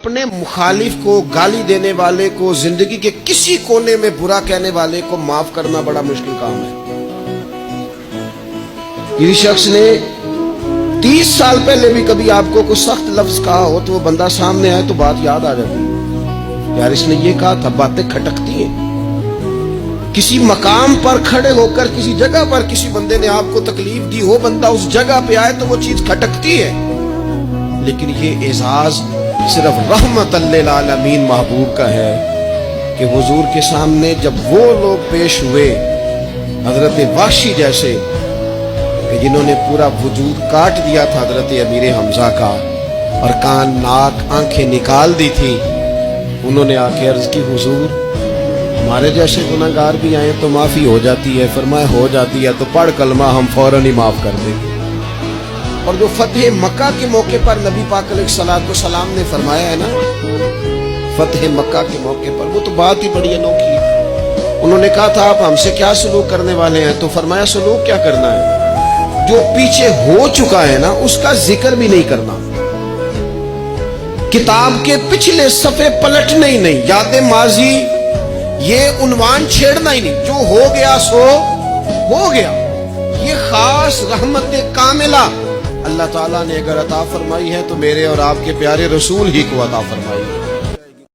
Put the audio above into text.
اپنے مخالف کو، گالی دینے والے کو، زندگی کے کسی کونے میں برا کہنے والے کو معاف کرنا بڑا مشکل کام ہے۔ کسی شخص نے 30 سال پہلے بھی کبھی آپ کو کوئی سخت لفظ کہا ہو تو وہ بندہ سامنے آئے تو بات یاد آ جاتی ہے، یار اس نے یہ کہا تھا۔ باتیں کھٹکتی ہیں۔ کسی مقام پر کھڑے ہو کر کسی جگہ پر کسی بندے نے آپ کو تکلیف دی ہو، بندہ اس جگہ پہ آئے تو وہ چیز کھٹکتی ہے، لیکن یہ اعزاز صرف رحمت للعالمین محبوب کا ہے کہ حضور کے سامنے جب وہ لوگ پیش ہوئے، حضرت وحشی جیسے کہ جنہوں نے پورا وجود کاٹ دیا تھا حضرت امیر حمزہ کا اور کان ناک آنکھیں نکال دی تھی، انہوں نے آ کے عرض کی حضور ہمارے جیسے گناہگار بھی آئیں تو معافی ہو جاتی ہے۔ فرمایا ہو جاتی ہے تو پڑھ کلمہ، ہم فوراً ہی معاف کر دیں گے۔ اور جو فتح مکہ کے موقع پر نبی پاک علیہ الصلوۃ والسلام نے فرمایا ہے نا، فتح مکہ کے موقع پر، وہ تو بات ہی بڑی انوکھی ہے۔ انہوں نے کہا تھا آپ ہم سے کیا سلوک کرنے والے ہیں؟ تو فرمایا سلوک کیا کرنا ہے؟ جو پیچھے ہو چکا ہے نا اس کا ذکر بھی نہیں کرنا، کتاب کے پچھلے صفحے پلٹنے ہی نہیں، یاد ماضی یہ عنوان چھیڑنا ہی نہیں، جو ہو گیا سو ہو گیا۔ یہ خاص رحمت کاملہ اللہ تعالیٰ نے اگر عطا فرمائی ہے تو میرے اور آپ کے پیارے رسول ہی کو عطا فرمائی۔